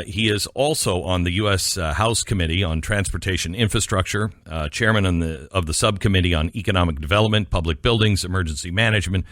He is also on the U.S. House Committee on Transportation Infrastructure, chairman of the Subcommittee on Economic Development, Public Buildings, Emergency Management,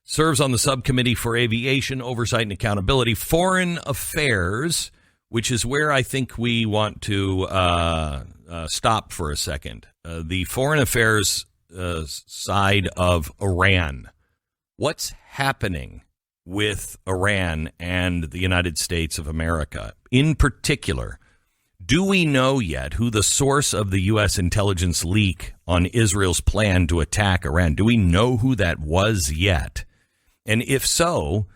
serves on the Subcommittee for Aviation, Oversight and Accountability, Foreign Affairs, which is where I think we want to stop for a second. The Foreign Affairs side of Iran. What's happening with Iran and the United States of America? In particular, do we know yet who the source of the U.S. intelligence leak on Israel's plan to attack Iran? Do we know who that was yet? And if so,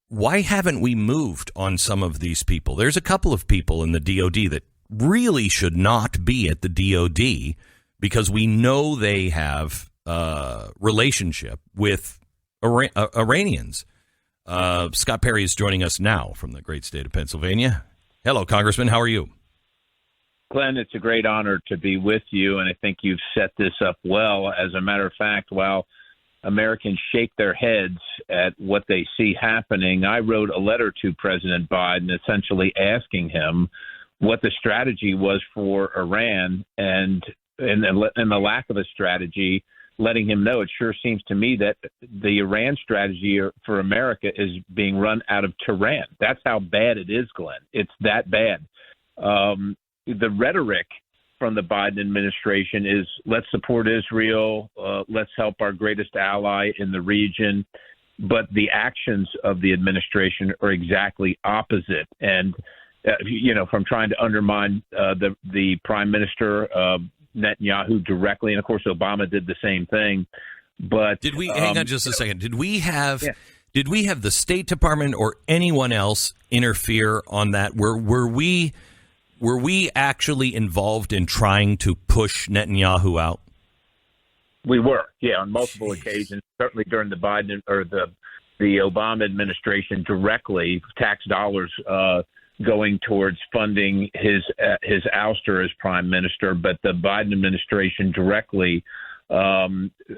why haven't we moved on some of these people? There's a couple of people in the DOD that really should not be at the DOD because we know they have a relationship with Iranians. Scott Perry is joining us now from the great state of Pennsylvania. Hello, Congressman. How are you? Glenn, it's a great honor to be with you, and I think you've set this up well. As a matter of fact, while Americans shake their heads at what they see happening, I wrote a letter to President Biden essentially asking him what the strategy was for Iran and the lack of a strategy, letting him know it sure seems to me that the Iran strategy for America is being run out of Tehran. That's how bad it is, Glenn. It's that bad. The rhetoric from the Biden administration is let's support Israel, let's help our greatest ally in the region. But the actions of the administration are exactly opposite. And, from trying to undermine the prime minister, Netanyahu, directly, and of course Obama did the same thing. But did we hang on just a second? Did we have the State Department or anyone else interfere on that? Were we actually involved in trying to push Netanyahu out? We were, on multiple occasions. Certainly during the Biden or the Obama administration, directly tax dollars going towards funding his ouster as prime minister, but the Biden administration directly,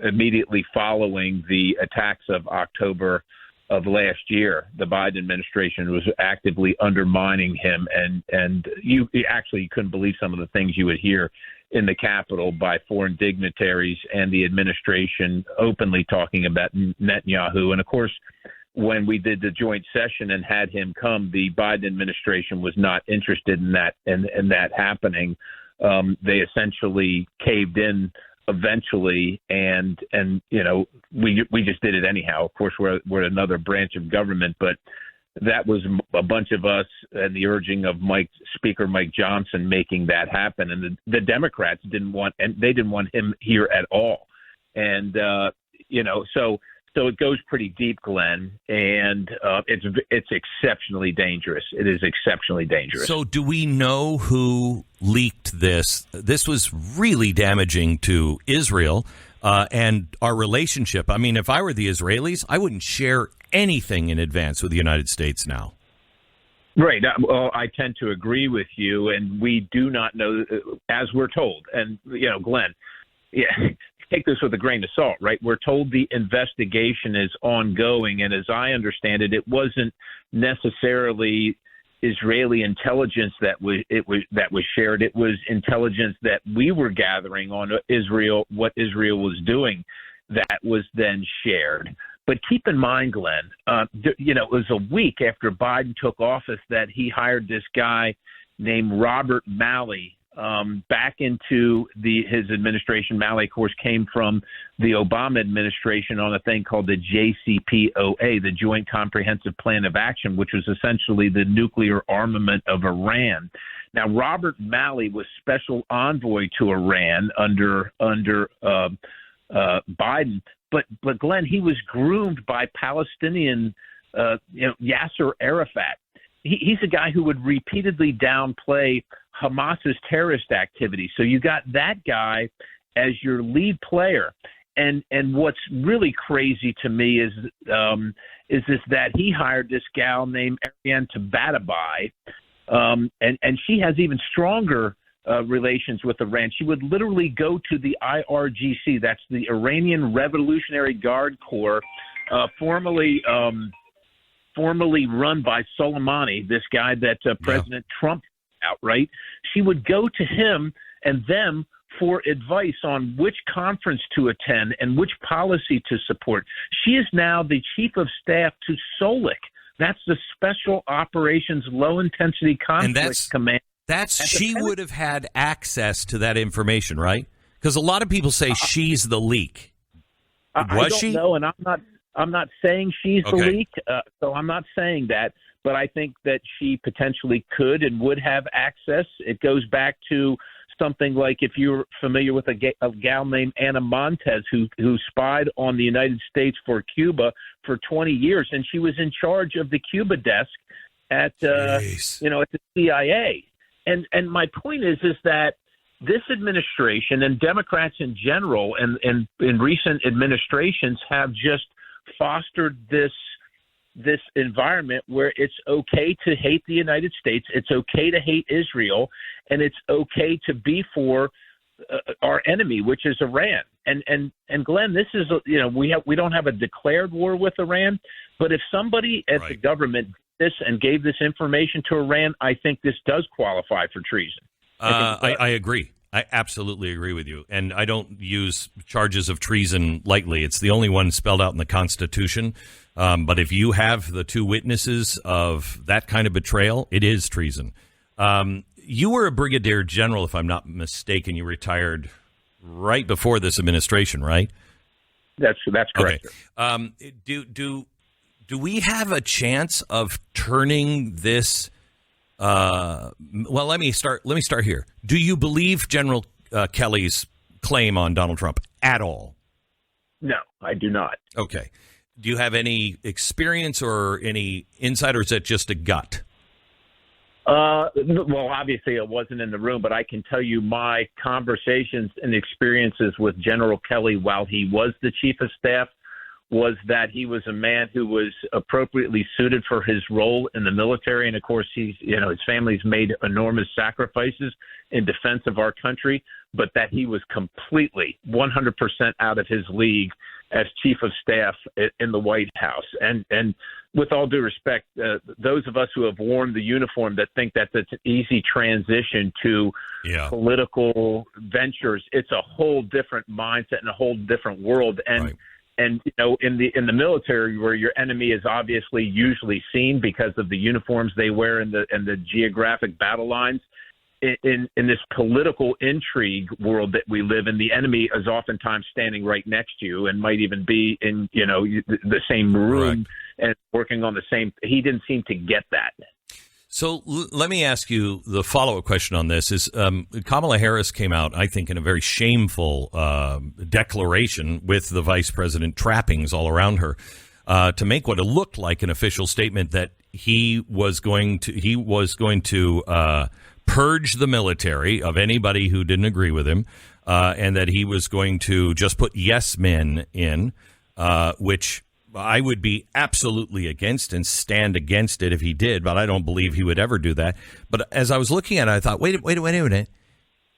immediately following the attacks of October of last year, the Biden administration was actively undermining him, and you couldn't believe some of the things you would hear in the Capitol by foreign dignitaries and the administration openly talking about Netanyahu. And of course, when we did the joint session and had him come, the Biden administration was not interested in that happening. They essentially caved in eventually, and we just did it anyhow. Of course, we're another branch of government, but that was a bunch of us and the urging of Speaker Mike Johnson making that happen. And the Democrats didn't want him here at all. And so it goes pretty deep, Glenn, and it's exceptionally dangerous. It is exceptionally dangerous. So do we know who leaked this? This was really damaging to Israel and our relationship. I mean, if I were the Israelis, I wouldn't share anything in advance with the United States now. Right. Well, I tend to agree with you, and we do not know, as we're told. And, Glenn, take this with a grain of salt, right? We're told the investigation is ongoing, and as I understand it, it wasn't necessarily Israeli intelligence that was shared. It was intelligence that we were gathering on Israel, what Israel was doing, that was then shared. But keep in mind, Glenn, it was a week after Biden took office that he hired this guy named Robert Malley back into his administration. Malley, of course, came from the Obama administration on a thing called the JCPOA, the Joint Comprehensive Plan of Action, which was essentially the nuclear armament of Iran. Now, Robert Malley was special envoy to Iran under Biden, but Glenn, he was groomed by Palestinian, Yasser Arafat. He's a guy who would repeatedly downplay Hamas's terrorist activity. So you got that guy as your lead player. And what's really crazy to me is that he hired this gal named Ariane Tabatabai, and she has even stronger relations with Iran. She would literally go to the IRGC, that's the Iranian Revolutionary Guard Corps, formerly formerly run by Soleimani, this guy that President Trump outright. She would go to him and them for advice on which conference to attend and which policy to support. She is now the chief of staff to SOLIC. That's the Special Operations Low Intensity Conflict Command. She would have had access to that information, right? Because a lot of people say she's the leak. Was she? No, and I'm not saying she's the leak, so I'm not saying that. But I think that she potentially could and would have access. It goes back to something like, if you're familiar with a gal named Ana Montes who spied on the United States for Cuba for 20 years, and she was in charge of the Cuba desk at at the CIA. And my point is that this administration and Democrats in general and in recent administrations have just fostered this environment where it's okay to hate the United States, it's okay to hate Israel, and it's okay to be for our enemy, which is Iran. And Glenn, this is we don't have a declared war with Iran, but if somebody at the government did this and gave this information to Iran, I think this does qualify for treason. I agree. I absolutely agree with you. And I don't use charges of treason lightly. It's the only one spelled out in the Constitution. But if you have the two witnesses of that kind of betrayal, it is treason. You were a brigadier general, if I'm not mistaken. You retired right before this administration, right? That's correct. Okay. Do we have a chance of turning this? Well, let me start here. Do you believe General Kelly's claim on Donald Trump at all? No, I do not. Okay. Do you have any experience or any insight, or is that just a gut? Well, obviously I wasn't in the room, but I can tell you my conversations and experiences with General Kelly while he was the chief of staff was that he was a man who was appropriately suited for his role in the military. And of course, his family's made enormous sacrifices in defense of our country, but that he was completely 100% out of his league as chief of staff in the White House. And with all due respect, those of us who have worn the uniform that think that it's an easy transition to political ventures, it's a whole different mindset and a whole different world. And in the military, where your enemy is obviously usually seen because of the uniforms they wear and the geographic battle lines, in this political intrigue world that we live in, the enemy is oftentimes standing right next to you and might even be in the same room and working on the same. He didn't seem to get that. So let me ask you the follow-up question on this is Kamala Harris came out, I think, in a very shameful declaration with the vice president trappings all around her to make what it looked like an official statement that he was going to purge the military of anybody who didn't agree with him, and that he was going to just put yes men in, which I would be absolutely against and stand against it if he did, but I don't believe he would ever do that. But as I was looking at it, I thought, wait a minute.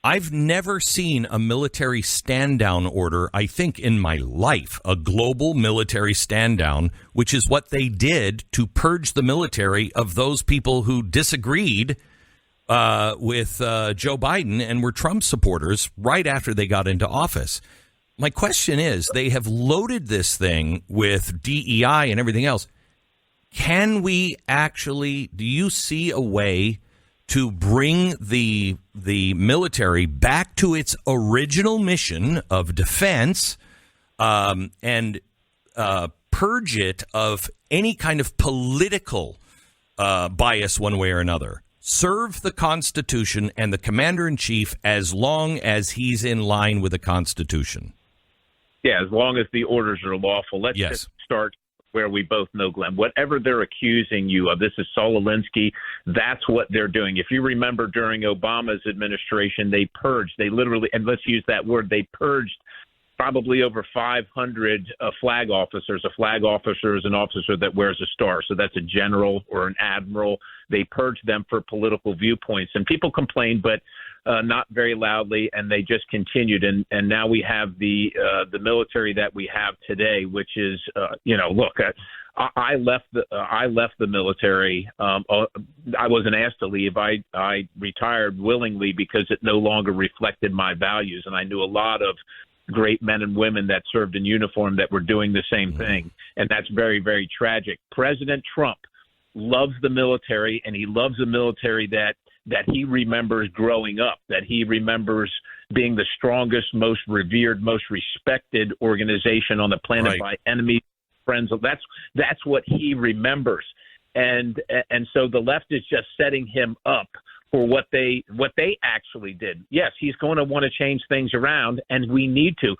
I've never seen a military stand-down order, I think, in my life, a global military stand-down, which is what they did to purge the military of those people who disagreed with Joe Biden and were Trump supporters right after they got into office. My question is, they have loaded this thing with DEI and everything else. Can we actually, do you see a way to bring the military back to its original mission of defense and purge it of any kind of political bias one way or another? Serve the Constitution and the commander-in-chief as long as he's in line with the Constitution. Yeah, as long as the orders are lawful. Let's just start where we both know, Glenn. Whatever they're accusing you of, this is Saul Alinsky, that's what they're doing. If you remember during Obama's administration, they literally, and let's use that word, they purged probably over 500 flag officers. A flag officer is an officer that wears a star, so that's a general or an admiral. They purged them for political viewpoints, and people complained, but not very loudly, and they just continued. And now we have the military that we have today, which is, look, I left the military. I wasn't asked to leave. I retired willingly because it no longer reflected my values, and I knew a lot of great men and women that served in uniform that were doing the same thing, and that's very, very tragic. President Trump loves the military, and he loves a military that he remembers growing up, that he remembers being the strongest, most revered, most respected organization on the planet by enemies, friends. That's what he remembers, and so the left is just setting him up for what they actually did. Yes, he's going to want to change things around, and we need to.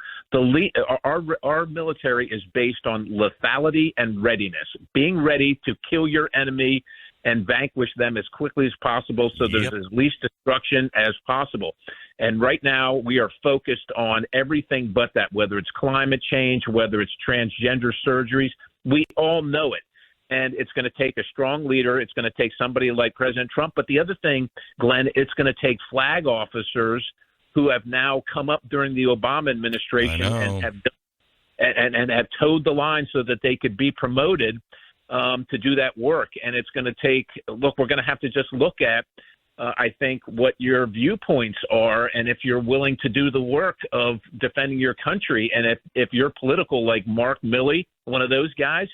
Our military is based on lethality and readiness, being ready to kill your enemy and vanquish them as quickly as possible so there's as least destruction as possible. And right now we are focused on everything but that, whether it's climate change, whether it's transgender surgeries. We all know it. And it's going to take a strong leader. It's going to take somebody like President Trump. But the other thing, Glenn, it's going to take flag officers who have now come up during the Obama administration and have towed the line so that they could be promoted to do that work. And it's going to take, look, we're going to have to just look at, I think, what your viewpoints are, and if you're willing to do the work of defending your country. And if you're political like Mark Milley, one of those guys,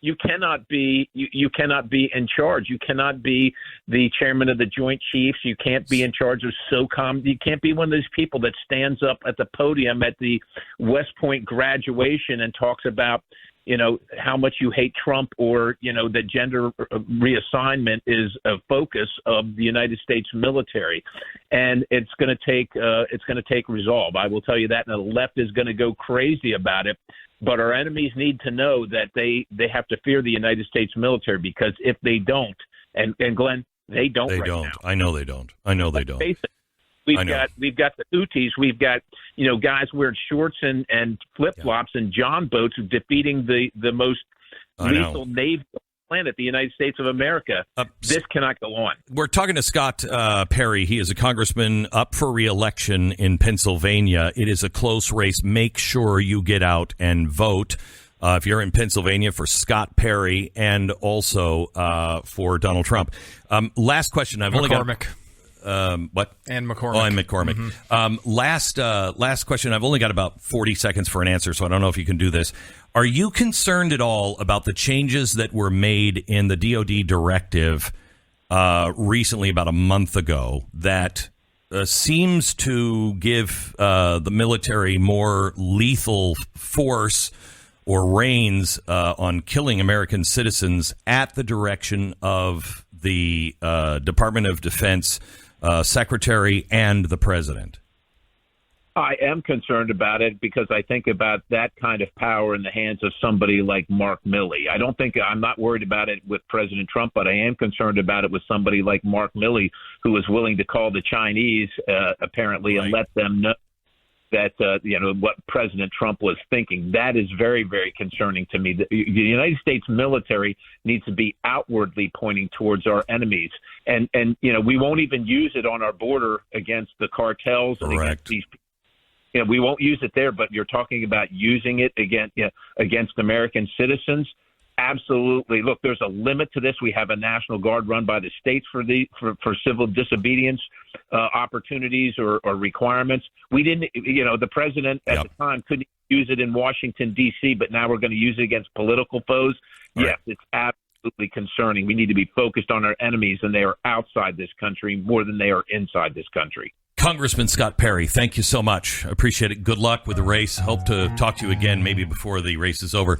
you cannot be in charge. You cannot be the chairman of the Joint Chiefs. You can't be in charge of SOCOM. You can't be one of those people that stands up at the podium at the West Point graduation and talks about, how much you hate Trump, or, that gender reassignment is a focus of the United States military. And it's going to take resolve. I will tell you that. And the left is going to go crazy about it. But our enemies need to know that they have to fear the United States military, because if they don't, and Glenn, they don't. They don't. Now. I know they don't. We've got the Houthis. We've got guys wearing shorts and flip flops and John boats defeating the most lethal navy on the planet, the United States of America. This cannot go on. We're talking to Scott Perry. He is a congressman up for re-election in Pennsylvania. It is a close race. Make sure you get out and vote. If you're in Pennsylvania, for Scott Perry and also for Donald Trump. Last question. I've only got what? And McCormick. Oh, and McCormick. Last question. I've only got about 40 seconds for an answer, so I don't know if you can do this. Are you concerned at all about the changes that were made in the DOD directive recently, about a month ago, that seems to give the military more lethal force or reins on killing American citizens at the direction of the Department of Defense Secretary and the President? I am concerned about it because I think about that kind of power in the hands of somebody like Mark Milley. I'm not worried about it with President Trump, but I am concerned about it with somebody like Mark Milley, who is willing to call the Chinese, apparently, and let them know that, what President Trump was thinking. That is very, very concerning to me. The United States military needs to be outwardly pointing towards our enemies. And we won't even use it on our border against the cartels and against these people. We won't use it there, but you're talking about using it against American citizens. Absolutely. Look, there's a limit to this. We have a National Guard run by the states for civil disobedience opportunities or requirements. We didn't, the president at the time couldn't use it in Washington, D.C., but now we're going to use it against political foes. Yes, it's absolutely concerning. We need to be focused on our enemies, and they are outside this country more than they are inside this country. Congressman Scott Perry, thank you so much. I appreciate it. Good luck with the race. Hope to talk to you again maybe before the race is over.